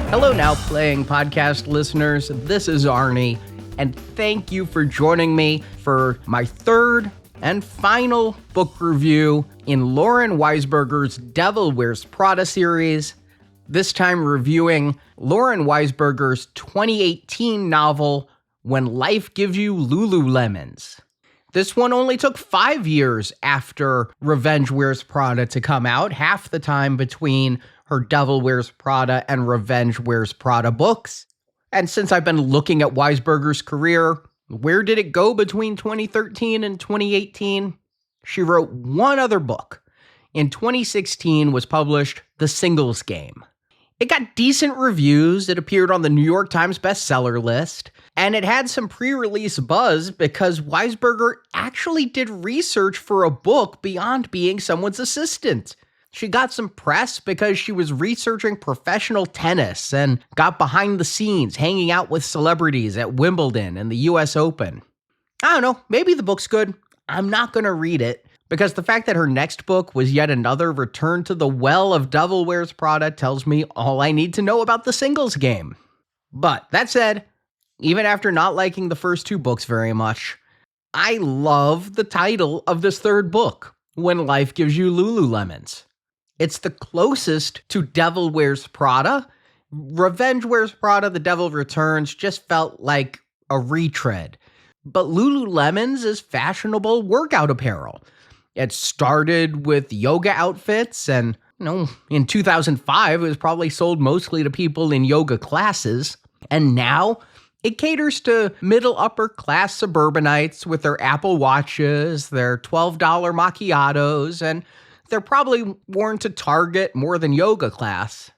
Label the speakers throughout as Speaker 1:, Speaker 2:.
Speaker 1: Hello, Now Playing podcast listeners. This is Arnie, and thank you for joining me for my third and final book review in Lauren Weisberger's Devil Wears Prada series, this time reviewing Lauren Weisberger's 2018 novel, When Life Gives You Lululemons. This one only took 5 years after Revenge Wears Prada to come out, half the time between her Devil Wears Prada and Revenge Wears Prada books. And since I've been looking at Weisberger's career, where did it go between 2013 and 2018? She wrote one other book. In 2016 was published The Singles Game. It got decent reviews, it appeared on the New York Times bestseller list, and it had some pre-release buzz because Weisberger actually did research for a book beyond being someone's assistant. She got some press because she was researching professional tennis and got behind the scenes hanging out with celebrities at Wimbledon and the US Open. I don't know, maybe the book's good. I'm not going to read it because the fact that her next book was yet another return to the well of Devil Wears Prada tells me all I need to know about The Singles Game. But that said, even after not liking the first two books very much, I love the title of this third book, When Life Gives You Lululemons. It's the closest to Devil Wears Prada. Revenge Wears Prada, The Devil Returns just felt like a retread. But Lululemons is fashionable workout apparel. It started with yoga outfits and, in 2005, it was probably sold mostly to people in yoga classes. And now it caters to middle-upper class suburbanites with their Apple Watches, their $12 macchiatos, and they're probably worn to Target more than yoga class.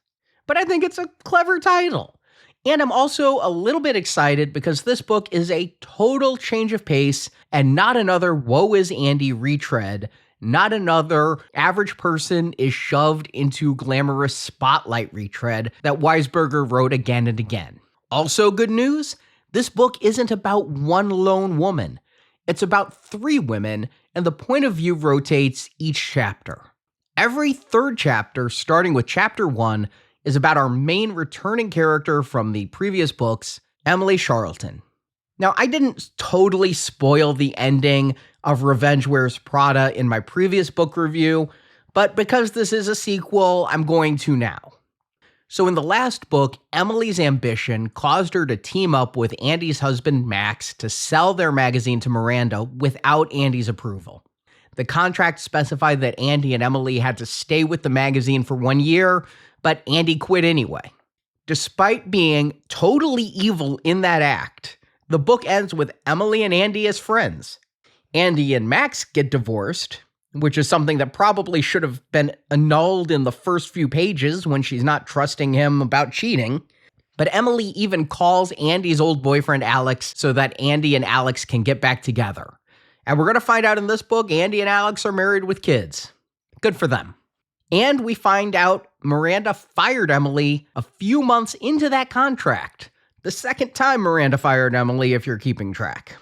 Speaker 1: But I think it's a clever title. And I'm also a little bit excited because this book is a total change of pace and not another Woe is Andy retread, not another average person is shoved into glamorous spotlight retread that Weisberger wrote again and again. Also good news, this book isn't about one lone woman. It's about three women, and the point of view rotates each chapter. Every third chapter, starting with chapter 1, is about our main returning character from the previous books, Emily Charlton. Now, I didn't totally spoil the ending of Revenge Wears Prada in my previous book review, but because this is a sequel, I'm going to now. So in the last book, Emily's ambition caused her to team up with Andy's husband, Max, to sell their magazine to Miranda without Andy's approval. The contract specified that Andy and Emily had to stay with the magazine for 1 year, but Andy quit anyway. Despite being totally evil in that act, the book ends with Emily and Andy as friends. Andy and Max get divorced, which is something that probably should have been annulled in the first few pages when she's not trusting him about cheating. But Emily even calls Andy's old boyfriend Alex so that Andy and Alex can get back together. And we're going to find out in this book, Andy and Alex are married with kids. Good for them. And we find out Miranda fired Emily a few months into that contract. The second time Miranda fired Emily, if you're keeping track.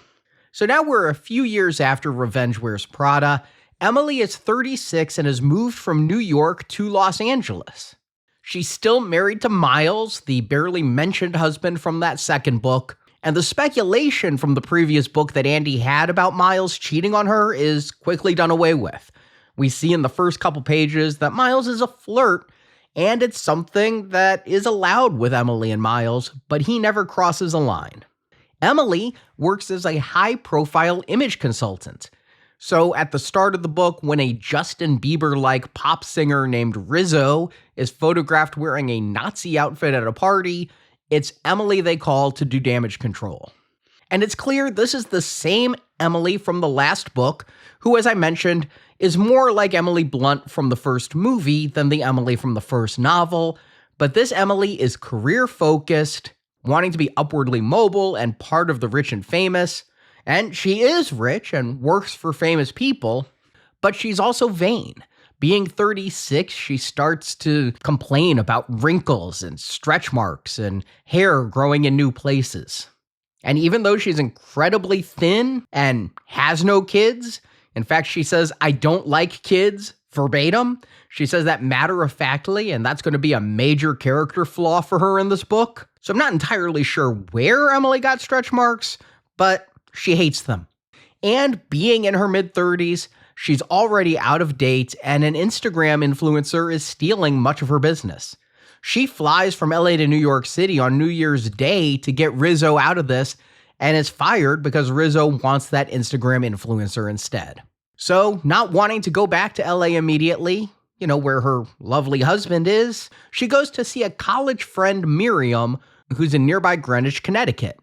Speaker 1: So now we're a few years after Revenge Wears Prada. Emily is 36 and has moved from New York to Los Angeles. She's still married to Miles, the barely mentioned husband from that second book, and the speculation from the previous book that Andy had about Miles cheating on her is quickly done away with. We see in the first couple pages that Miles is a flirt, and it's something that is allowed with Emily and Miles, but he never crosses a line. Emily works as a high-profile image consultant. So at the start of the book, when a Justin Bieber-like pop singer named Rizzo is photographed wearing a Nazi outfit at a party, it's Emily they call to do damage control. And it's clear this is the same Emily from the last book, who, as I mentioned, is more like Emily Blunt from the first movie than the Emily from the first novel, but this Emily is career-focused, wanting to be upwardly mobile and part of the rich and famous. And she is rich and works for famous people, but she's also vain. Being 36, she starts to complain about wrinkles and stretch marks and hair growing in new places. And even though she's incredibly thin and has no kids, in fact, she says, "I don't like kids," verbatim. She says that matter-of-factly, and that's going to be a major character flaw for her in this book. So I'm not entirely sure where Emily got stretch marks, but she hates them. And being in her mid-30s, she's already out of date, and an Instagram influencer is stealing much of her business. She flies from LA to New York City on New Year's Day to get Rizzo out of this, and is fired because Rizzo wants that Instagram influencer instead. So, not wanting to go back to LA immediately, where her lovely husband is, she goes to see a college friend, Miriam, who's in nearby Greenwich, Connecticut.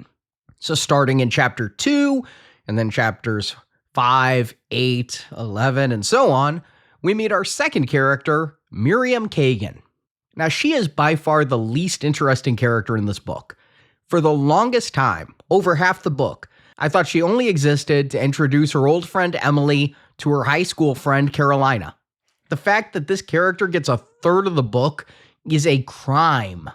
Speaker 1: So starting in chapter 2, and then chapters 5, 8, 11, and so on, we meet our second character, Miriam Kagan. Now, she is by far the least interesting character in this book. For the longest time, over half the book, I thought she only existed to introduce her old friend Emily to her high school friend Carolina. The fact that this character gets a third of the book is a crime.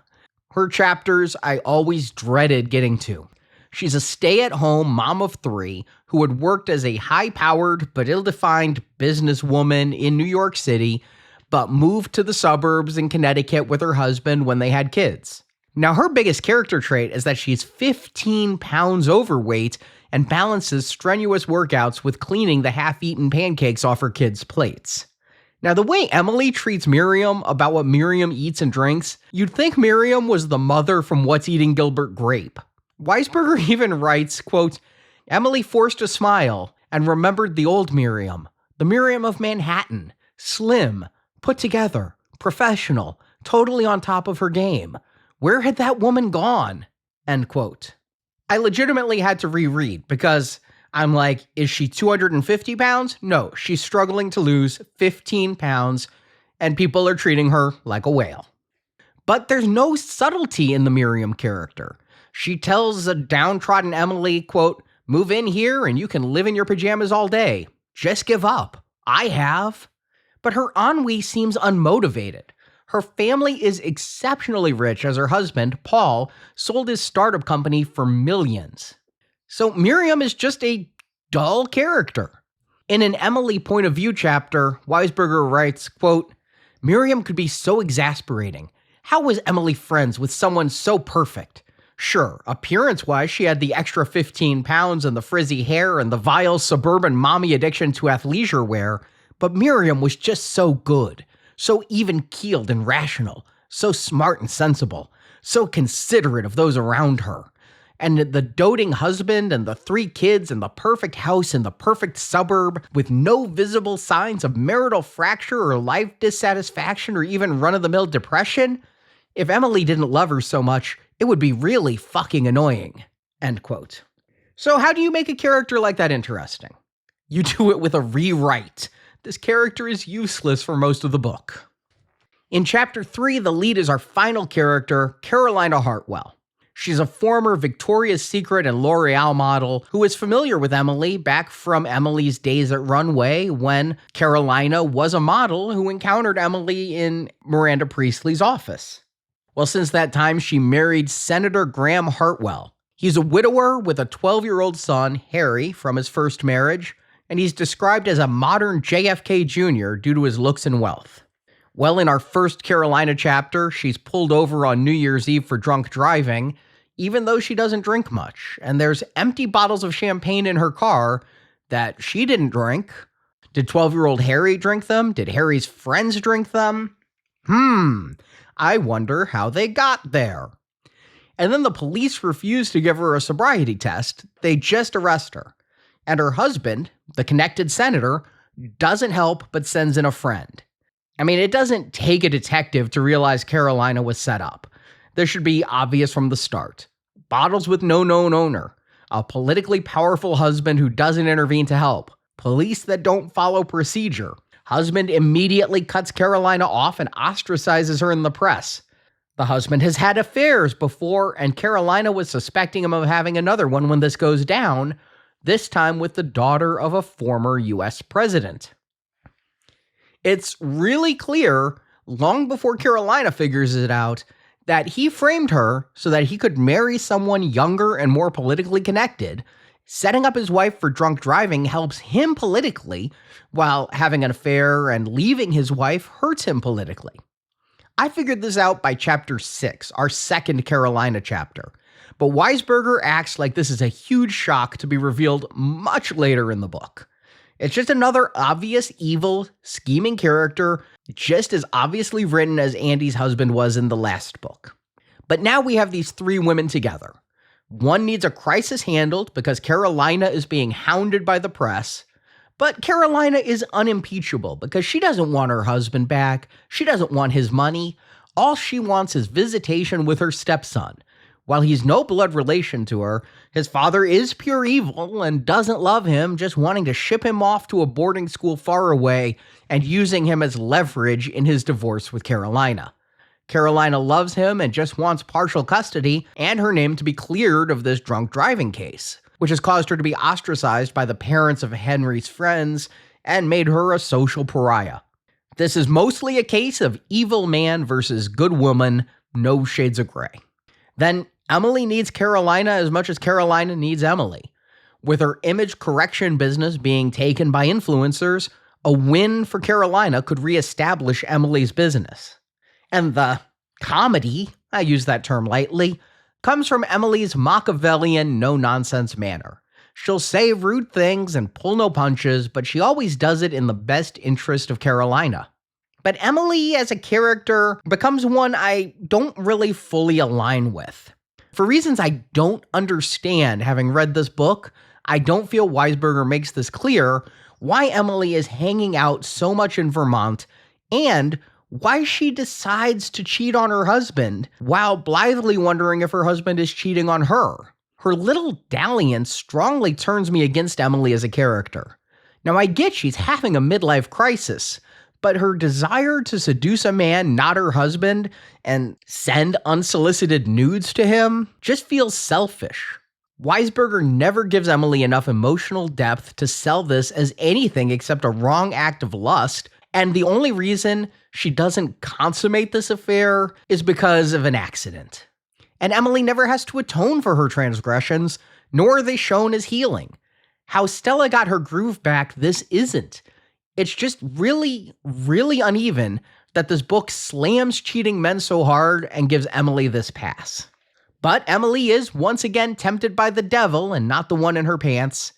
Speaker 1: Her chapters I always dreaded getting to. She's a stay-at-home mom of 3 who had worked as a high-powered but ill-defined businesswoman in New York City, but moved to the suburbs in Connecticut with her husband when they had kids. Now, her biggest character trait is that she's 15 pounds overweight and balances strenuous workouts with cleaning the half-eaten pancakes off her kids' plates. Now, the way Emily treats Miriam about what Miriam eats and drinks, you'd think Miriam was the mother from What's Eating Gilbert Grape. Weisberger even writes, quote, Emily forced a smile and remembered the old Miriam, the Miriam of Manhattan, slim, put together, professional, totally on top of her game. Where had that woman gone? End quote. I legitimately had to reread because I'm like, is she 250 pounds? No, she's struggling to lose 15 pounds and people are treating her like a whale. But there's no subtlety in the Miriam character. She tells a downtrodden Emily, quote, move in here and you can live in your pajamas all day. Just give up. I have. But her ennui seems unmotivated. Her family is exceptionally rich as her husband, Paul, sold his startup company for millions. So Miriam is just a dull character. In an Emily point of view chapter, Weisberger writes, quote, Miriam could be so exasperating. How was Emily friends with someone so perfect? Sure, appearance-wise, she had the extra 15 pounds and the frizzy hair and the vile suburban mommy addiction to athleisure wear, but Miriam was just so good, so even-keeled and rational, so smart and sensible, so considerate of those around her. And the doting husband and the 3 kids and the perfect house in the perfect suburb with no visible signs of marital fracture or life dissatisfaction or even run-of-the-mill depression? If Emily didn't love her so much, it would be really fucking annoying. End quote. So how do you make a character like that interesting? You do it with a rewrite. This character is useless for most of the book. In chapter 3, the lead is our final character, Carolina Hartwell. She's a former Victoria's Secret and L'Oreal model who is familiar with Emily back from Emily's days at Runway when Carolina was a model who encountered Emily in Miranda Priestley's office. Well, since that time, she married Senator Graham Hartwell. He's a widower with a 12-year-old son, Harry, from his first marriage, and he's described as a modern JFK Jr. due to his looks and wealth. Well, in our first Carolina chapter, she's pulled over on New Year's Eve for drunk driving, even though she doesn't drink much, and there's empty bottles of champagne in her car that she didn't drink. Did 12-year-old Harry drink them? Did Harry's friends drink them? I wonder how they got there. And then the police refuse to give her a sobriety test. They just arrest her. And her husband, the connected senator, doesn't help but sends in a friend. I mean, it doesn't take a detective to realize Carolina was set up. This should be obvious from the start. Bottles with no known owner. A politically powerful husband who doesn't intervene to help. Police that don't follow procedure. Husband immediately cuts Carolina off and ostracizes her in the press. The husband has had affairs before, and Carolina was suspecting him of having another one when this goes down, this time with the daughter of a former U.S. president. It's really clear, long before Carolina figures it out, that he framed her so that he could marry someone younger and more politically connected, Setting up his wife for drunk driving helps him politically, while having an affair and leaving his wife hurts him politically. I figured this out by chapter 6, our second Carolina chapter, but Weisberger acts like this is a huge shock to be revealed much later in the book. It's just another obvious, evil, scheming character, just as obviously written as Andy's husband was in the last book. But now we have these three women together. One needs a crisis handled because Carolina is being hounded by the press, but Carolina is unimpeachable because she doesn't want her husband back, she doesn't want his money, all she wants is visitation with her stepson. While he's no blood relation to her, his father is pure evil and doesn't love him, just wanting to ship him off to a boarding school far away and using him as leverage in his divorce with Carolina. Carolina loves him and just wants partial custody and her name to be cleared of this drunk driving case, which has caused her to be ostracized by the parents of Henry's friends and made her a social pariah. This is mostly a case of evil man versus good woman, no shades of gray. Then Emily needs Carolina as much as Carolina needs Emily. With her image correction business being taken by influencers, a win for Carolina could reestablish Emily's business. And the comedy, I use that term lightly, comes from Emily's Machiavellian, no-nonsense manner. She'll say rude things and pull no punches, but she always does it in the best interest of Carolina. But Emily as a character becomes one I don't really fully align with. For reasons I don't understand having read this book, I don't feel Weisberger makes this clear why Emily is hanging out so much in Vermont and why she decides to cheat on her husband while blithely wondering if her husband is cheating on her. Her little dalliance strongly turns me against Emily as a character. Now I get she's having a midlife crisis, but her desire to seduce a man not her husband and send unsolicited nudes to him just feels selfish. Weisberger never gives Emily enough emotional depth to sell this as anything except a wrong act of lust, and the only reason she doesn't consummate this affair is because of an accident. And Emily never has to atone for her transgressions, nor are they shown as healing. How Stella got her groove back, this isn't. It's just really, really uneven that this book slams cheating men so hard and gives Emily this pass. But Emily is once again tempted by the devil and not the one in her pants.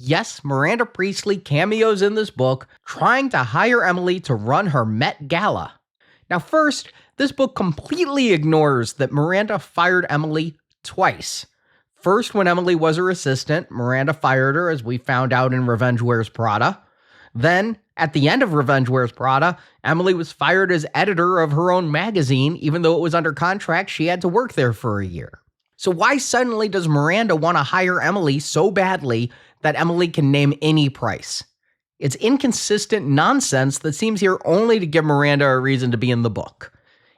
Speaker 1: Yes, Miranda Priestley cameos in this book, trying to hire Emily to run her Met Gala. Now first, this book completely ignores that Miranda fired Emily twice. First, when Emily was her assistant, Miranda fired her, as we found out in Revenge Wears Prada. Then, at the end of Revenge Wears Prada, Emily was fired as editor of her own magazine, even though it was under contract. She had to work there for a year. So why suddenly does Miranda want to hire Emily so badly that Emily can name any price? It's inconsistent nonsense that seems here only to give Miranda a reason to be in the book.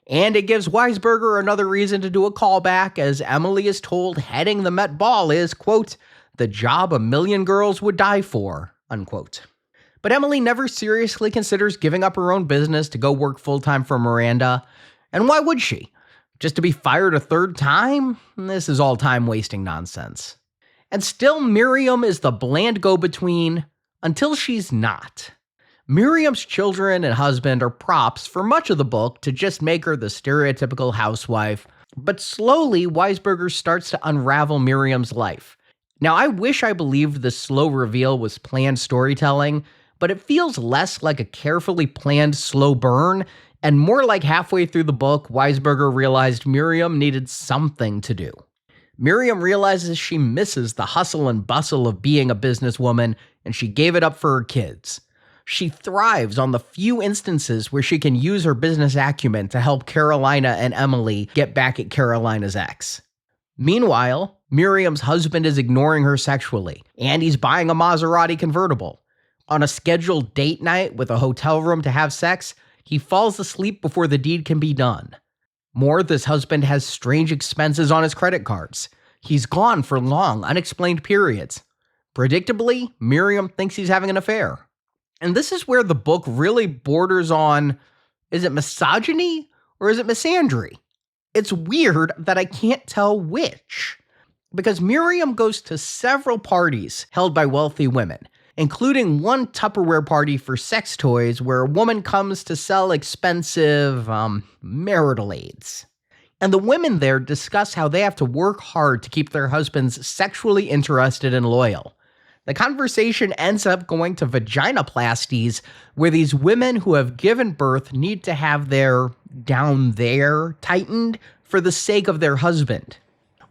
Speaker 1: And it gives Weisberger another reason to do a callback, as Emily is told heading the Met Ball is, quote, the job a million girls would die for, unquote. But Emily never seriously considers giving up her own business to go work full-time for Miranda. And why would she? Just to be fired a third time? This is all time-wasting nonsense. And still, Miriam is the bland go-between until she's not. Miriam's children and husband are props for much of the book to just make her the stereotypical housewife, but slowly Weisberger starts to unravel Miriam's life. Now, I wish I believed this slow reveal was planned storytelling, but it feels less like a carefully planned slow burn and more like halfway through the book, Weisberger realized Miriam needed something to do. Miriam realizes she misses the hustle and bustle of being a businesswoman, and she gave it up for her kids. She thrives on the few instances where she can use her business acumen to help Carolina and Emily get back at Carolina's ex. Meanwhile, Miriam's husband is ignoring her sexually, and he's buying a Maserati convertible. On a scheduled date night with a hotel room to have sex, he falls asleep before the deed can be done. More, this husband has strange expenses on his credit cards. He's gone for long, unexplained periods. Predictably, Miriam thinks he's having an affair. And this is where the book really borders on, is it misogyny or is it misandry? It's weird that I can't tell which. because Miriam goes to several parties held by wealthy women, including one Tupperware party for sex toys where a woman comes to sell expensive, marital aids. And the women there discuss how they have to work hard to keep their husbands sexually interested and loyal. The conversation ends up going to vaginoplasties, where these women who have given birth need to have their down there tightened for the sake of their husband.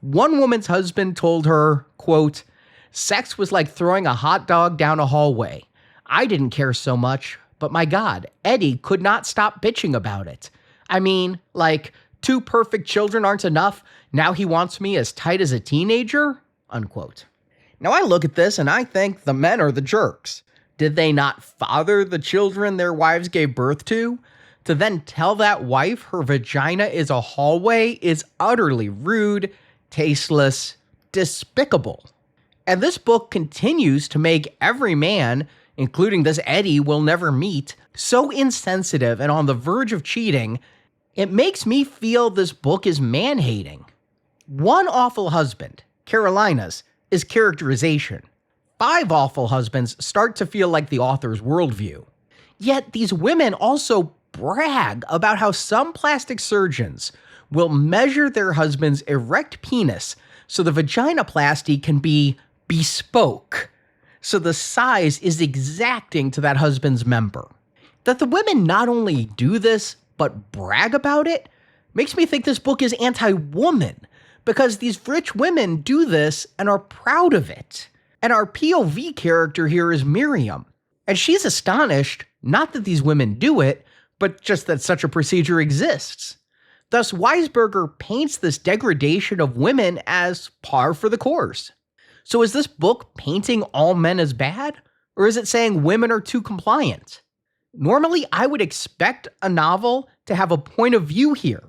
Speaker 1: One woman's husband told her, quote, "Sex was like throwing a hot dog down a hallway. I didn't care so much, but my God, Eddie could not stop bitching about it. I mean, like, 2 perfect children aren't enough. Now he wants me as tight as a teenager?" Unquote. Now I look at this and I think the men are the jerks. Did they not father the children their wives gave birth to? To then tell that wife her vagina is a hallway is utterly rude, tasteless, despicable. And this book continues to make every man, including this Eddie we'll never meet, so insensitive and on the verge of cheating. It makes me feel this book is man-hating. One awful husband, Carolina's, is characterization. 5 awful husbands start to feel like the author's worldview. Yet these women also brag about how some plastic surgeons will measure their husband's erect penis so the vaginoplasty can be bespoke, so the size is exacting to that husband's member. That the women not only do this, but brag about it, makes me think this book is anti-woman, because these rich women do this and are proud of it. And our POV character here is Miriam, and she's astonished not that these women do it, but just that such a procedure exists. Thus, Weisberger paints this degradation of women as par for the course. So is this book painting all men as bad, or is it saying women are too compliant? Normally, I would expect a novel to have a point of view here.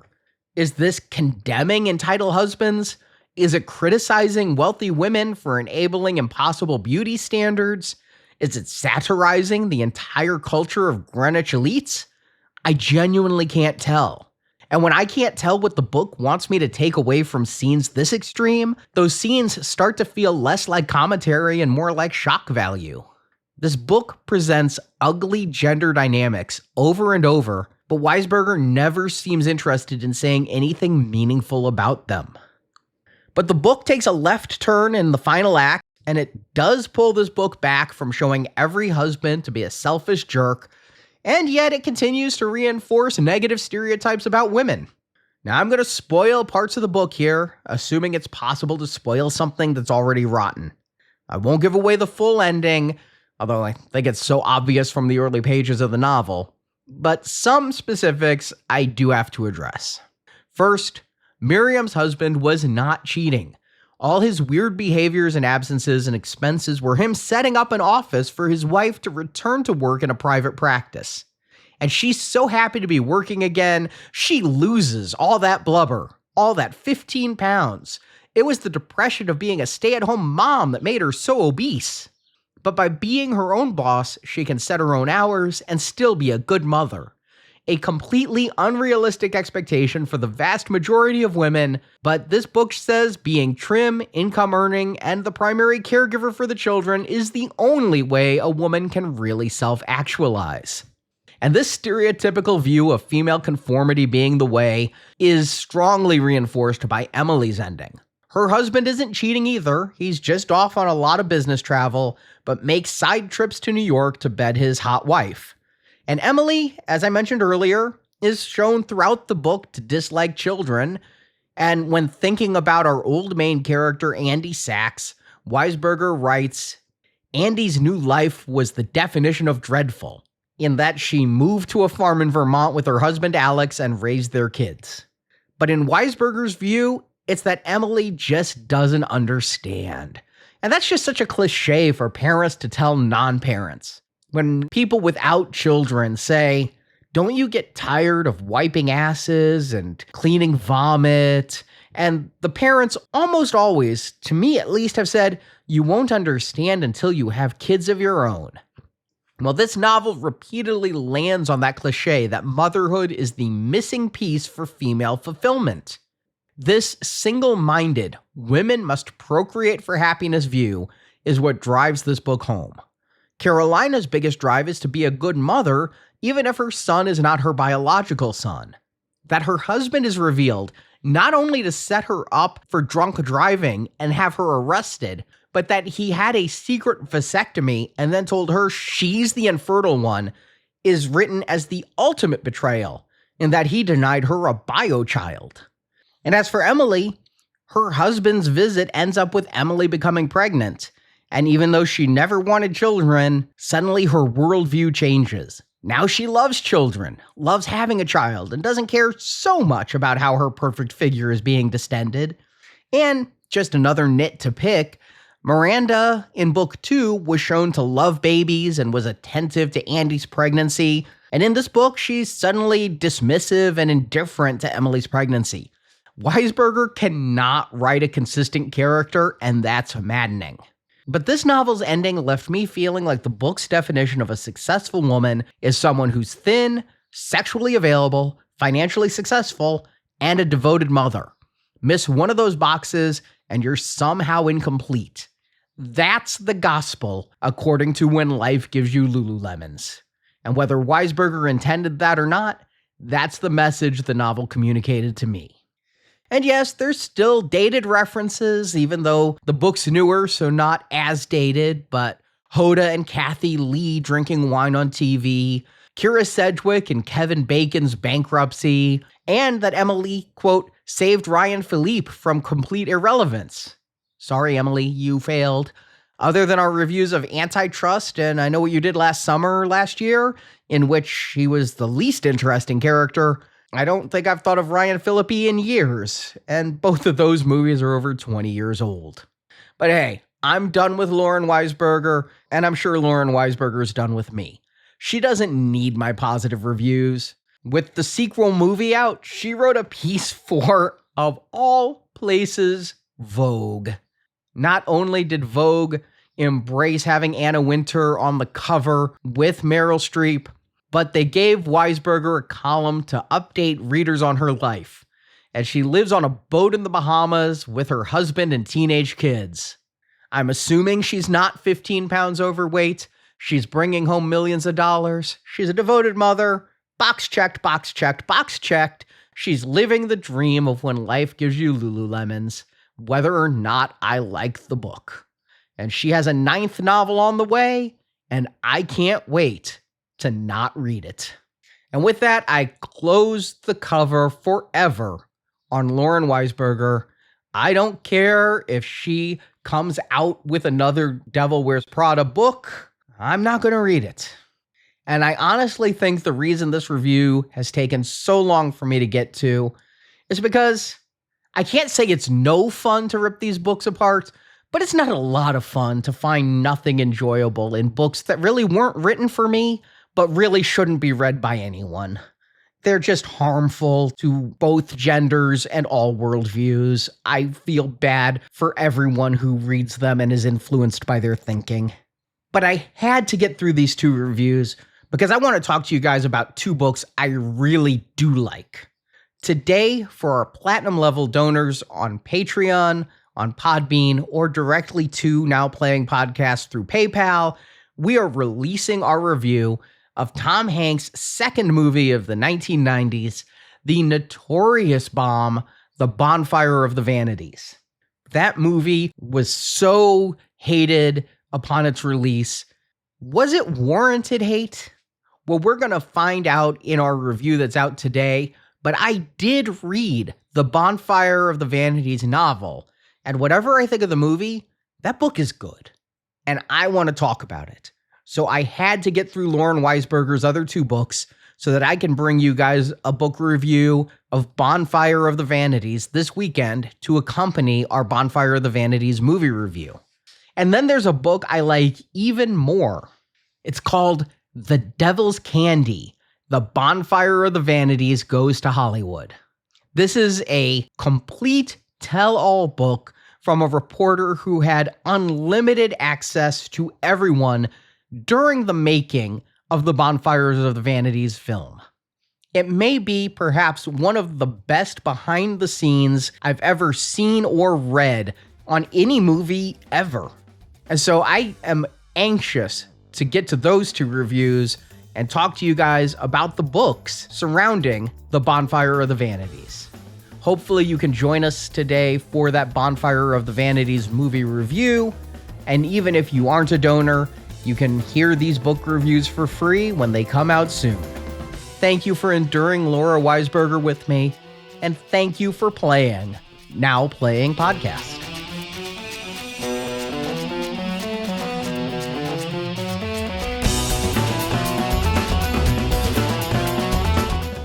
Speaker 1: Is this condemning entitled husbands? Is it criticizing wealthy women for enabling impossible beauty standards? Is it satirizing the entire culture of Greenwich elites? I genuinely can't tell. And when I can't tell what the book wants me to take away from scenes this extreme, those scenes start to feel less like commentary and more like shock value. This book presents ugly gender dynamics over and over, but Weisberger never seems interested in saying anything meaningful about them. But the book takes a left turn in the final act, and it does pull this book back from showing every husband to be a selfish jerk, and yet it continues to reinforce negative stereotypes about women. Now, I'm going to spoil parts of the book here, assuming it's possible to spoil something that's already rotten. I won't give away the full ending, although I think it's so obvious from the early pages of the novel, but some specifics I do have to address. First, Miriam's husband was not cheating. All his weird behaviors and absences and expenses were him setting up an office for his wife to return to work in a private practice. And she's so happy to be working again, she loses all that blubber, all that 15 pounds. It was the depression of being a stay-at-home mom that made her so obese. But by being her own boss, she can set her own hours and still be a good mother. A completely unrealistic expectation for the vast majority of women, but this book says being trim, income earning, and the primary caregiver for the children is the only way a woman can really self-actualize. And this stereotypical view of female conformity being the way is strongly reinforced by Emily's ending. Her husband isn't cheating either, he's just off on a lot of business travel, but makes side trips to New York to bed his hot wife. And Emily, as I mentioned earlier, is shown throughout the book to dislike children. And when thinking about our old main character, Andy Sachs, Weisberger writes, Andy's new life was the definition of dreadful, in that she moved to a farm in Vermont with her husband Alex and raised their kids. But in Weisberger's view, it's that Emily just doesn't understand. And that's just such a cliche for parents to tell non-parents. When people without children say, don't you get tired of wiping asses and cleaning vomit? And the parents almost always, to me at least, have said, you won't understand until you have kids of your own. Well, this novel repeatedly lands on that cliche that motherhood is the missing piece for female fulfillment. This single-minded, women must procreate for happiness view is what drives this book home. Carolina's biggest drive is to be a good mother, even if her son is not her biological son. That her husband is revealed not only to set her up for drunk driving and have her arrested, but that he had a secret vasectomy and then told her she's the infertile one, is written as the ultimate betrayal, in that he denied her a biochild. And as for Emily, her husband's visit ends up with Emily becoming pregnant. And even though she never wanted children, suddenly her worldview changes. Now she loves children, loves having a child, and doesn't care so much about how her perfect figure is being distended. And just another nit to pick, Miranda in book 2 was shown to love babies and was attentive to Andy's pregnancy. And in this book, she's suddenly dismissive and indifferent to Emily's pregnancy. Weisberger cannot write a consistent character, and that's maddening. But this novel's ending left me feeling like the book's definition of a successful woman is someone who's thin, sexually available, financially successful, and a devoted mother. Miss one of those boxes, and you're somehow incomplete. That's the gospel, according to When Life Gives You Lululemons. And whether Weisberger intended that or not, that's the message the novel communicated to me. And yes, there's still dated references, even though the book's newer, so not as dated, but Hoda and Kathy Lee drinking wine on TV, Kira Sedgwick and Kevin Bacon's bankruptcy, and that Emily, quote, saved Ryan Philippe from complete irrelevance. Sorry, Emily, you failed. Other than our reviews of Antitrust and I Know What You Did last year, in which he was the least interesting character, I don't think I've thought of Ryan Phillippe in years, and both of those movies are over 20 years old. But hey, I'm done with Lauren Weisberger, and I'm sure Lauren Weisberger's done with me. She doesn't need my positive reviews. With the sequel movie out, she wrote a piece for, of all places, Vogue. Not only did Vogue embrace having Anna Wintour on the cover with Meryl Streep, but they gave Weisberger a column to update readers on her life, as she lives on a boat in the Bahamas with her husband and teenage kids. I'm assuming she's not 15 pounds overweight. She's bringing home millions of dollars. She's a devoted mother. Box checked, box checked, box checked. She's living the dream of When Life Gives You Lululemons, whether or not I like the book. And she has a 9th novel on the way, and I can't wait to not read it. And with that, I close the cover forever on Lauren Weisberger. I don't care if she comes out with another Devil Wears Prada book. I'm not going to read it. And I honestly think the reason this review has taken so long for me to get to is because I can't say it's no fun to rip these books apart, but it's not a lot of fun to find nothing enjoyable in books that really weren't written for me, but really shouldn't be read by anyone. They're just harmful to both genders and all worldviews. I feel bad for everyone who reads them and is influenced by their thinking. But I had to get through these 2 reviews because I want to talk to you guys about 2 books I really do like. Today, for our platinum level donors on Patreon, on Podbean, or directly to Now Playing Podcasts through PayPal, we are releasing our review of Tom Hanks' second movie of the 1990s, the notorious bomb, The Bonfire of the Vanities. That movie was so hated upon its release. Was it warranted hate? Well, we're going to find out in our review that's out today, but I did read the Bonfire of the Vanities novel, and whatever I think of the movie, that book is good, and I want to talk about it. So I had to get through Lauren Weisberger's other 2 books so that I can bring you guys a book review of Bonfire of the Vanities this weekend to accompany our Bonfire of the Vanities movie review. And then there's a book I like even more. It's called The Devil's Candy, The Bonfire of the Vanities Goes to Hollywood. This is a complete tell-all book from a reporter who had unlimited access to everyone during the making of the Bonfires of the Vanities film. It may be perhaps one of the best behind the scenes I've ever seen or read on any movie ever. And so I am anxious to get to those two reviews and talk to you guys about the books surrounding The Bonfire of the Vanities. Hopefully you can join us today for that Bonfire of the Vanities movie review. And even if you aren't a donor, you can hear these book reviews for free when they come out soon. Thank you for enduring Laura Weisberger with me, and thank you for playing Now Playing Podcast.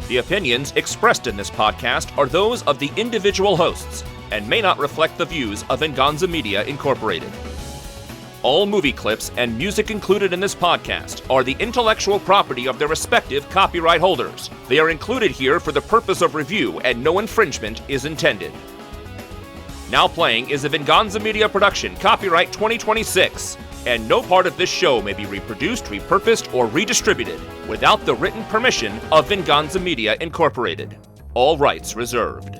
Speaker 2: The opinions expressed in this podcast are those of the individual hosts and may not reflect the views of Venganza Media Incorporated. All movie clips and music included in this podcast are the intellectual property of their respective copyright holders. They are included here for the purpose of review and no infringement is intended. Now Playing is a Venganza Media production, copyright 2026, and no part of this show may be reproduced, repurposed, or redistributed without the written permission of Venganza Media Incorporated. All rights reserved.